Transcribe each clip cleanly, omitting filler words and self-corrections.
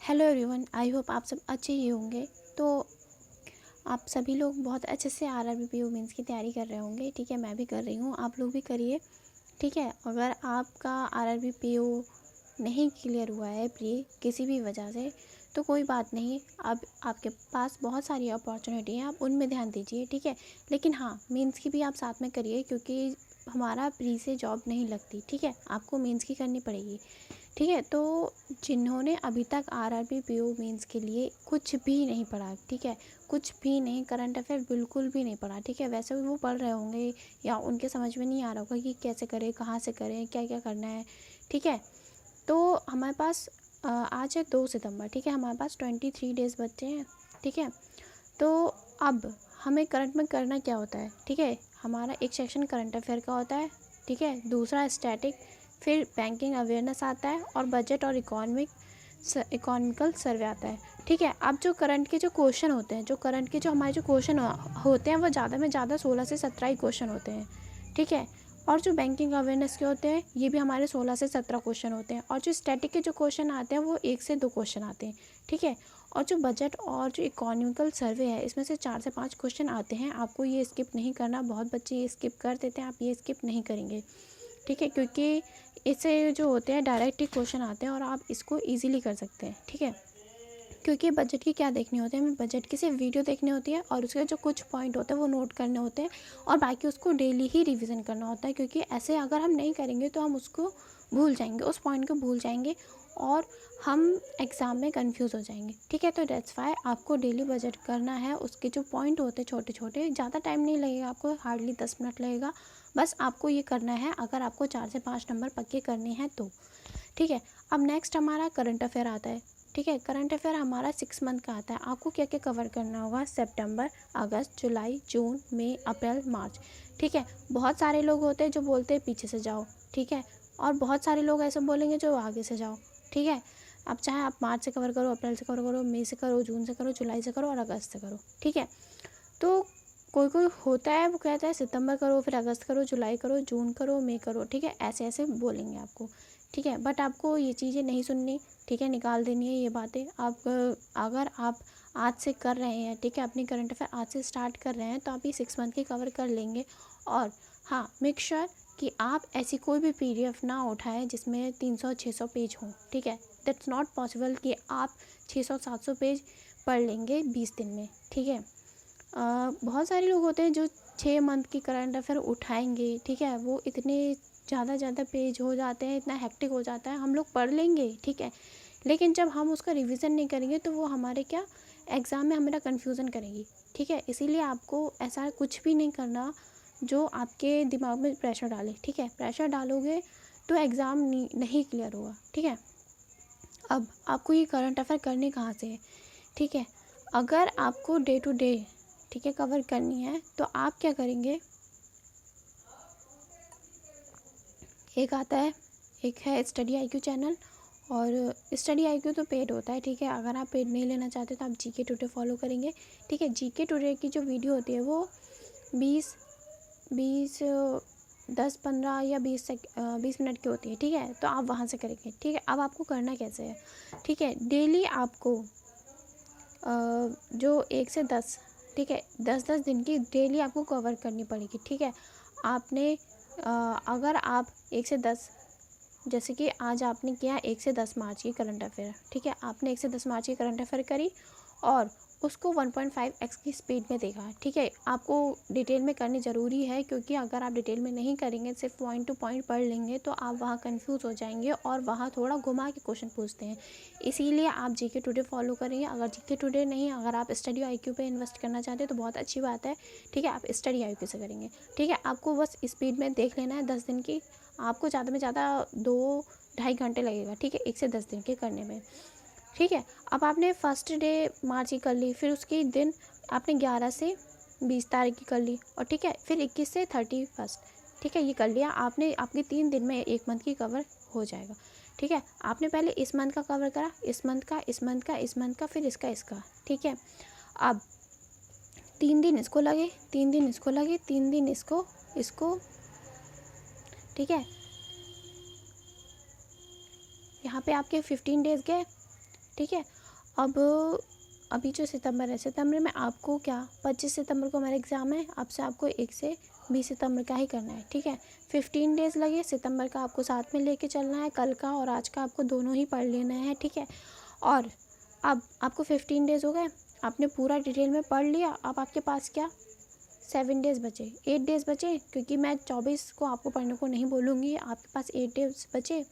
Hello everyone, I hope आप सब अच्छे ही होंगे। तो आप सभी लोग बहुत अच्छे से आरआरबी पीओ मेंस की तैयारी कर रहे होंगे। ठीक है, मैं भी कर रही हूँ, आप लोग भी करिए। ठीक है, अगर आपका आरआरबी पीओ नहीं क्लियर हुआ है प्री किसी भी वजह से तो कोई बात नहीं, अब आपके पास बहुत सारी अपॉर्चुनिटी हैं, आप उनमें ध्यान दीजिए। ठीक है, लेकिन हाँ, मेंस की भी आप साथ में करिए क्योंकि हमारा प्री से जॉब नहीं लगती। ठीक है, आपको मेंस की करनी पड़ेगी। ठीक है, तो जिन्होंने अभी तक आरआरबी पीओ मेंस के लिए कुछ भी नहीं पढ़ा, ठीक है, कुछ भी नहीं, करंट अफेयर बिल्कुल भी नहीं पढ़ा, ठीक है, वैसे भी वो पढ़ रहे होंगे या उनके समझ में नहीं आ रहा होगा कि कैसे करें, कहाँ से करें, क्या क्या करना है। ठीक है, तो हमारे पास आज है 2 सितंबर। ठीक है, हमारे पास 23 डेज़ बच्चे हैं। ठीक है, तो अब हमें करंट में करना क्या होता है। ठीक है, हमारा एक सेक्शन करंट अफेयर का होता है। ठीक है, दूसरा स्टैटिक, फिर बैंकिंग अवेयरनेस आता है और बजट और इकोनॉमिकल सर्वे आता है। ठीक है, अब जो करंट के जो क्वेश्चन होते हैं, जो करंट के जो हमारे जो क्वेश्चन होते हैं वो ज़्यादा में ज़्यादा 16 से 17 ही क्वेश्चन होते हैं। ठीक है, और जो बैंकिंग अवेयरनेस के होते हैं ये भी हमारे 16 से 17 क्वेश्चन होते हैं, और जो स्टैटिक के जो क्वेश्चन आते हैं वो 1 से 2 क्वेश्चन आते हैं। ठीक है, और जो बजट और जो इकोनॉमिकल सर्वे है इसमें से 4 से 5 क्वेश्चन आते हैं। आपको ये स्किप नहीं करना, बहुत बच्चे ये स्किप कर देते हैं, आप ये स्किप नहीं करेंगे। ठीक है, क्योंकि इससे जो होते हैं डायरेक्ट ही क्वेश्चन आते हैं और आप इसको ईजिली कर सकते हैं। ठीक है, क्योंकि बजट की क्या देखनी होती है, हमें बजट की सिर्फ वीडियो देखनी होती है और उसके जो कुछ पॉइंट होते हैं वो नोट करने होते हैं और बाकी उसको डेली ही रिवीजन करना होता है, क्योंकि ऐसे अगर हम नहीं करेंगे तो हम उसको भूल जाएंगे, उस पॉइंट को भूल जाएंगे और हम एग्ज़ाम में कंफ्यूज हो जाएंगे। ठीक है, तो दैट्स वाई आपको डेली बजट करना है। उसके जो पॉइंट होते हैं छोटे छोटे, ज़्यादा टाइम नहीं लगेगा, आपको हार्डली 10 मिनट लगेगा, बस आपको ये करना है अगर आपको 4 से 5 नंबर पक्के करने हैं तो। ठीक है, अब नेक्स्ट हमारा करंट अफेयर आता है। ठीक है, करंट अफेयर हमारा 6 मंथ का आता है। आपको क्या क्या कवर करना होगा, सितंबर, अगस्त, जुलाई, जून, मई, अप्रैल, मार्च। ठीक है, बहुत सारे लोग होते हैं जो बोलते हैं पीछे से जाओ। ठीक है, और बहुत सारे लोग ऐसे बोलेंगे जो आगे से जाओ। ठीक है, अब चाहे आप मार्च से कवर करो, अप्रैल से कवर करो, मई से करो, जून से करो, जुलाई से करो और अगस्त से करो। ठीक है, तो कोई कोई होता है वो कहता है सितंबर करो, फिर अगस्त करो, जुलाई करो, जून करो, मई करो। ठीक है, ऐसे ऐसे बोलेंगे आपको। ठीक है, बट आपको ये चीज़ें नहीं सुननी। ठीक है, निकाल देनी है ये बातें। आप अगर आप आज से कर रहे हैं, ठीक है, अपनी करंट अफेयर आज से स्टार्ट कर रहे हैं तो आप ये 6 मंथ की कवर कर लेंगे। और हाँ, मेक श्योर कि आप ऐसी कोई भी पीडीएफ ना उठाएं जिसमें 300-600 पेज हों। ठीक है, दैट्स नॉट पॉसिबल कि आप 600-700 पेज पढ़ लेंगे 20 दिन में। ठीक है, बहुत सारे लोग होते हैं जो 6 मंथ की करंट अफेयर उठाएंगे। ठीक है, वो इतने ज़्यादा पेज हो जाते हैं, इतना हेक्टिक हो जाता है, हम लोग पढ़ लेंगे। ठीक है, लेकिन जब हम उसका रिवीजन नहीं करेंगे तो वो हमारे क्या एग्ज़ाम में हमारा कन्फ्यूज़न करेंगी। ठीक है, इसीलिए आपको ऐसा कुछ भी नहीं करना जो आपके दिमाग में प्रेशर डाले। ठीक है, प्रेशर डालोगे तो एग्ज़ाम नहीं क्लियर होगा। ठीक है, अब आपको ये करंट अफेयर करनी कहाँ से है। ठीक है, अगर आपको डे टू डे, ठीक है, कवर करनी है तो आप क्या करेंगे, एक आता है, एक है स्टडी आईक्यू चैनल, और स्टडी आईक्यू तो पेड होता है। ठीक है, अगर आप पेड नहीं लेना चाहते तो आप जीके टुडे फॉलो करेंगे। ठीक है, जीके टुडे की जो वीडियो होती है वो 20 20 10-15 या 20 मिनट की होती है। ठीक है, तो आप वहाँ से करेंगे। ठीक है, अब आपको करना कैसे है। ठीक है, डेली आपको जो 1 से 10, ठीक है, 10-10 दिन की डेली आपको कवर करनी पड़ेगी। ठीक है, आपने अगर आप 1 से 10, जैसे कि आज आपने किया 1 से 10 मार्च की करंट अफेयर। ठीक है, आपने 1 से 10 मार्च की करंट अफेयर करी और उसको 1.5x की स्पीड में देखा। ठीक है, आपको डिटेल में करनी ज़रूरी है, क्योंकि अगर आप डिटेल में नहीं करेंगे, सिर्फ पॉइंट टू पॉइंट पढ़ लेंगे तो आप वहाँ कंफ्यूज हो जाएंगे और वहाँ थोड़ा घुमा के क्वेश्चन पूछते हैं। इसीलिए आप जीके टुडे फॉलो करेंगे। अगर जीके टुडे नहीं, अगर आप स्टडी आईक्यू पे इन्वेस्ट करना चाहते हैं तो बहुत अच्छी बात है। ठीक है, आप स्टडी आईक्यू से करेंगे। ठीक है, आपको बस स्पीड में देख लेना है 10 दिन की। आपको ज़्यादा में ज़्यादा 2-2.5 घंटे लगेगा। ठीक है, 1 से 10 दिन के करने में। ठीक है, अब आपने फर्स्ट डे मार्च की कर ली, फिर उसके दिन आपने 11 से 20 तारीख की कर ली, और ठीक है, फिर 21 से 31। ठीक है, ये कर लिया आपने, आपके 3 दिन में 1 मंथ की कवर हो जाएगा। ठीक है, आपने पहले इस मंथ का कवर करा, इस मंथ का, इस मंथ का, इस मंथ का, फिर इसका। ठीक है, अब 3 दिन इसको लगे, 3 दिन इसको लगे, 3 दिन इसको। ठीक है, यहाँ पे आपके 15 डेज गए। ठीक है, अब अभी जो सितंबर है, सितंबर में आपको क्या 25 सितंबर को हमारा एग्ज़ाम है, अब से आपको 1 से 20 सितंबर का ही करना है, ठीक है। 15 डेज़ लगे, सितंबर का आपको साथ में लेके चलना है, कल का और आज का आपको दोनों ही पढ़ लेना है, ठीक है। और अब आपको 15 डेज़ हो गए, आपने पूरा डिटेल में पढ़ लिया। अब आपके पास क्या 7 डेज़ बचे, 8 डेज़ बचे, क्योंकि मैं 24 को आपको पढ़ने को नहीं बोलूँगी, आपके पास 8 डेज़ बचे।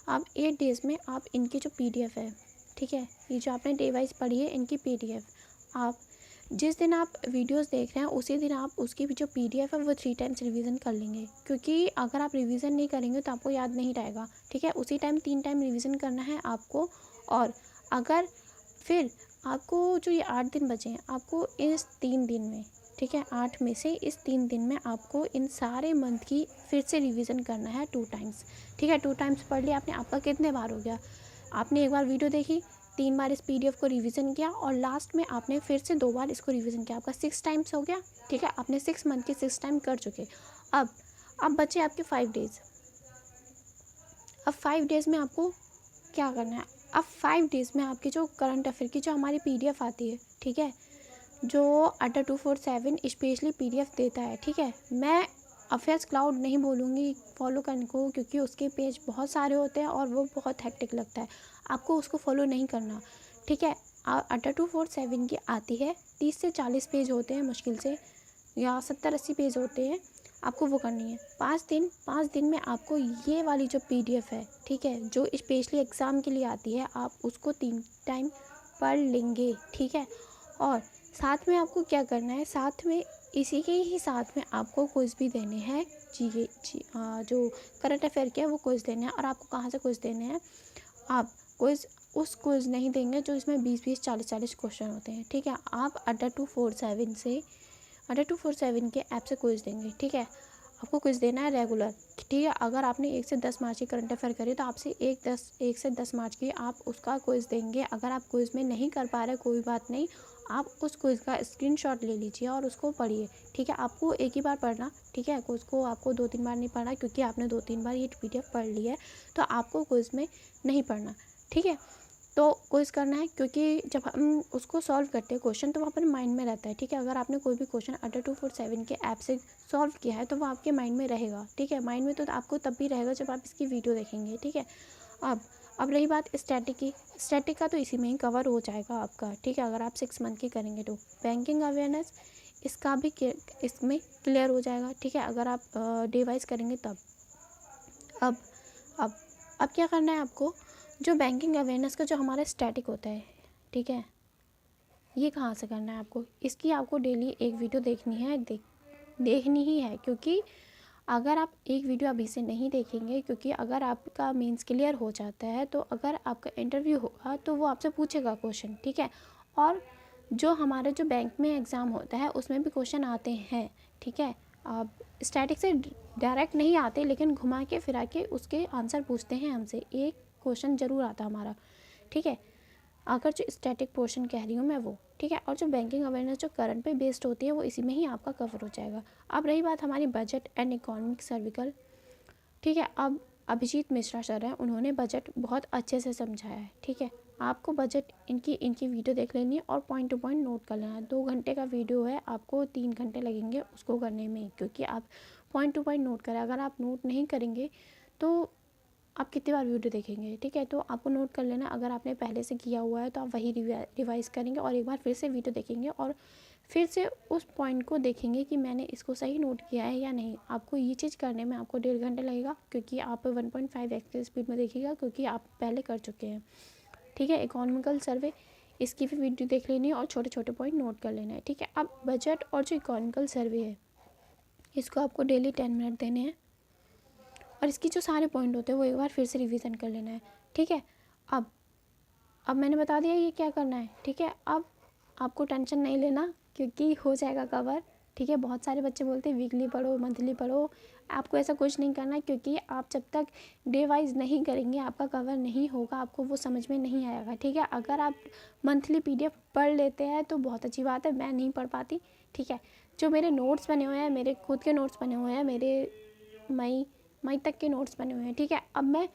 आप 8 डेज़ में आप इनकी जो PDF है, ठीक है, ये जो आपने डे वाइज पढ़ी है इनकी PDF, आप जिस दिन आप वीडियोस देख रहे हैं उसी दिन आप उसकी भी जो PDF है वो 3 टाइम्स रिवीजन कर लेंगे, क्योंकि अगर आप रिवीजन नहीं करेंगे तो आपको याद नहीं रहेगा, ठीक है। उसी टाइम 3 टाइम रिवीजन करना है आपको। और अगर फिर आपको जो ये 8 दिन बचे हैं, आपको इस 3 दिन में, ठीक है, 8 में से इस 3 दिन में आपको इन सारे मंथ की फिर से रिवीजन करना है 2 टाइम्स, ठीक है। 2 टाइम्स पढ़ लिया आपने, आपका कितने बार हो गया, आपने एक बार वीडियो देखी, 3 बार इस PDF को रिवीजन किया और लास्ट में आपने फिर से 2 बार इसको रिवीजन किया, आपका 6 टाइम्स हो गया, ठीक है। आपने 6 मंथ के 6 टाइम कर चुके। अब बचे आपके 5 डेज़। अब 5 डेज़ में आपको क्या करना है, अब 5 डेज़ में आपकी जो करंट अफेयर की जो हमारी PDF आती है, ठीक है, जो अड्डा 247 स्पेशली PDF देता है, ठीक है। मैं अफेयर्स क्लाउड नहीं बोलूँगी फॉलो करने को, क्योंकि उसके पेज बहुत सारे होते हैं और वो बहुत हेक्टिक लगता है, आपको उसको फॉलो नहीं करना, ठीक है। अड्डा 247 की आती है, 30 से 40 पेज होते हैं मुश्किल से, या 70-80 पेज होते हैं, आपको वो करनी है। 5 दिन में आपको ये वाली जो PDF है, ठीक है, जो स्पेशली एग्ज़ाम के लिए आती है, आप उसको 3 टाइम पढ़ लेंगे, ठीक है। और साथ में आपको क्या करना है, साथ में इसी के ही साथ में आपको क्विज़ भी देने हैं, जो करंट अफेयर के है वो क्विज़ देने हैं। और आपको कहाँ से क्विज़ देने हैं, आप क्विज़ नहीं देंगे जो इसमें 20-20, 40-40 क्वेश्चन होते हैं, ठीक है। आप अड्डा 247 के ऐप से क्विज़ देंगे, ठीक है। आपको क्विज़ देना है रेगुलर, ठीक है। अगर आपने 1 से 10 मार्च की करंट अफेयर करी तो आपसे 1 से 10 मार्च की आप उसका क्विज़ देंगे। अगर आप क्विज़ में नहीं कर पा रहे कोई बात नहीं, आप उस क्विज़ का स्क्रीनशॉट ले लीजिए और उसको पढ़िए, ठीक है। आपको एक ही बार पढ़ना, ठीक है, क्विज़ को आपको 2-3 बार नहीं पढ़ना, क्योंकि आपने 2-3 बार ये PDF पढ़ ली है तो आपको क्विज़ में नहीं पढ़ना, ठीक है। तो क्विज़ करना है, क्योंकि जब हम उसको सॉल्व करते हैं क्वेश्चन तो वो अपने माइंड में रहता है, ठीक है। अगर आपने कोई भी क्वेश्चन अड्डा 247 के ऐप से सॉल्व किया है तो वो आपके माइंड में रहेगा, ठीक है। माइंड में तो आपको तब भी रहेगा जब आप इसकी वीडियो देखेंगे, ठीक है। अब रही बात स्टैटिक की, स्टैटिक का तो इसी में ही कवर हो जाएगा आपका, ठीक है। अगर आप 6 मंथ की करेंगे तो बैंकिंग अवेयरनेस इसका भी इसमें क्लियर हो जाएगा, ठीक है, अगर आप डे वाइज करेंगे तब। अब अब अब क्या करना है आपको, जो बैंकिंग अवेयरनेस का जो हमारा स्टैटिक होता है, ठीक है, ये कहाँ से करना है आपको, इसकी आपको डेली एक वीडियो देखनी है, देखनी ही है, क्योंकि अगर आप एक वीडियो अभी से नहीं देखेंगे, क्योंकि अगर आपका मेंस क्लियर हो जाता है तो अगर आपका इंटरव्यू होगा तो वो आपसे पूछेगा क्वेश्चन, ठीक है। और जो हमारा जो बैंक में एग्ज़ाम होता है उसमें भी क्वेश्चन आते हैं, ठीक है। अब स्टैटिक से डायरेक्ट नहीं आते, लेकिन घुमा के फिरा के उसके आंसर पूछते हैं हमसे, एक क्वेश्चन ज़रूर आता हमारा, ठीक है। अगर जो स्टैटिक पोर्शन कह रही हूँ मैं वो, ठीक है। और जो बैंकिंग अवेयरनेस जो करंट पे बेस्ड होती है वो इसी में ही आपका कवर हो जाएगा। अब रही बात हमारी बजट एंड इकोनॉमिक सर्विकल, ठीक है। अब अभिजीत मिश्रा सर हैं, उन्होंने बजट बहुत अच्छे से समझाया है, ठीक है। आपको बजट इनकी वीडियो देख लेनी है और पॉइंट टू पॉइंट नोट कर लेना है। 2 घंटे का वीडियो है, आपको 3 घंटे लगेंगे उसको करने में, क्योंकि आप पॉइंट टू पॉइंट नोट करें। अगर आप नोट नहीं करेंगे तो आप कितनी बार वीडियो देखेंगे, ठीक है। तो आपको नोट कर लेना, अगर आपने पहले से किया हुआ है तो आप वही रिवाइज करेंगे और एक बार फिर से वीडियो देखेंगे और फिर से उस पॉइंट को देखेंगे कि मैंने इसको सही नोट किया है या नहीं। आपको ये चीज़ करने में आपको 1.5 घंटे लगेगा, क्योंकि आप 1.5x की स्पीड में देखिएगा, क्योंकि आप पहले कर चुके हैं, ठीक है। इकोनॉमिकल सर्वे इसकी भी वीडियो देख लेनी है और छोटे छोटे पॉइंट नोट कर लेना है, ठीक है। अब बजट और जो इकोनॉमिकल सर्वे है इसको आपको डेली 10 मिनट देने हैं और इसकी जो सारे पॉइंट होते हैं वो एक बार फिर से रिवीजन कर लेना है, ठीक है। अब मैंने बता दिया ये क्या करना है, ठीक है। अब आपको टेंशन नहीं लेना, क्योंकि हो जाएगा कवर, ठीक है। बहुत सारे बच्चे बोलते हैं वीकली पढ़ो, मंथली पढ़ो, आपको ऐसा कुछ नहीं करना, क्योंकि आप जब तक डे वाइज नहीं करेंगे आपका कवर नहीं होगा, आपको वो समझ में नहीं आएगा, ठीक है। अगर आप मंथली PDF पढ़ लेते हैं तो बहुत अच्छी बात है, मैं नहीं पढ़ पाती, ठीक है। जो मेरे नोट्स बने हुए हैं, मेरे खुद के नोट्स बने हुए हैं, मेरे मई तक के नोट्स बने हुए हैं, ठीक है। अब मैं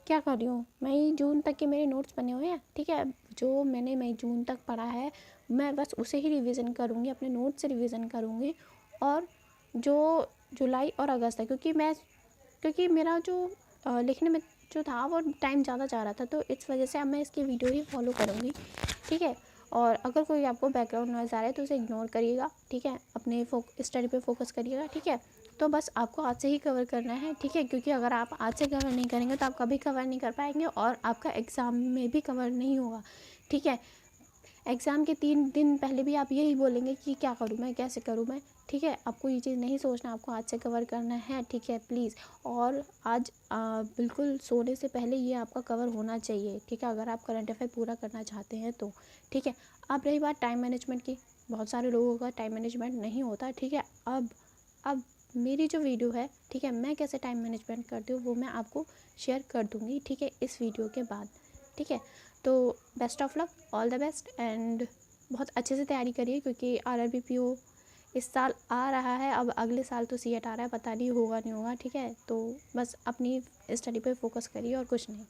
क्या कर रही हूँ, मई जून तक के मेरे नोट्स बने हुए हैं, ठीक है। जो मैंने मई जून तक पढ़ा है मैं बस उसे ही रिवीजन करूँगी, अपने नोट से रिवीजन करूँगी। और जो जुलाई और अगस्त है, क्योंकि मेरा जो लिखने में जो था वो टाइम ज़्यादा जा रहा था, तो इस वजह से अब मैं इसकी वीडियो ही फॉलो करूँगी, ठीक है। और अगर कोई आपको बैकग्राउंड नॉइज़ आ रहा है तो उसे इग्नोर करिएगा, ठीक है। अपने स्टडी पे फोकस करिएगा, ठीक है। तो बस आपको आज से ही कवर करना है, ठीक है, क्योंकि अगर आप आज से कवर नहीं करेंगे तो आप कभी कवर नहीं कर पाएंगे और आपका एग्ज़ाम में भी कवर नहीं होगा, ठीक है। एग्ज़ाम के 3 दिन पहले भी आप यही बोलेंगे कि क्या करूँ मैं, कैसे करूँ मैं, ठीक है। आपको ये चीज़ नहीं सोचना, आपको आज से कवर करना है, ठीक है, प्लीज़। और आज बिल्कुल सोने से पहले ये आपका कवर होना चाहिए, ठीक है, अगर आप करंट अफेयर पूरा करना चाहते हैं तो, ठीक है। अब रही बात टाइम मैनेजमेंट की, बहुत सारे लोगों का टाइम मैनेजमेंट नहीं होता, ठीक है। अब मेरी जो वीडियो है, ठीक है, मैं कैसे टाइम मैनेजमेंट करती हूँ वो मैं आपको शेयर कर दूँगी, ठीक है, इस वीडियो के बाद, ठीक है। तो best of luck, all the best, and बहुत अच्छे से तैयारी करिए, क्योंकि आरआरबी पीओ इस साल आ रहा है। अब अगले साल तो सीएट आ रहा है, पता नहीं होगा नहीं होगा, ठीक है। तो बस अपनी स्टडी पे फोकस करिए और कुछ नहीं।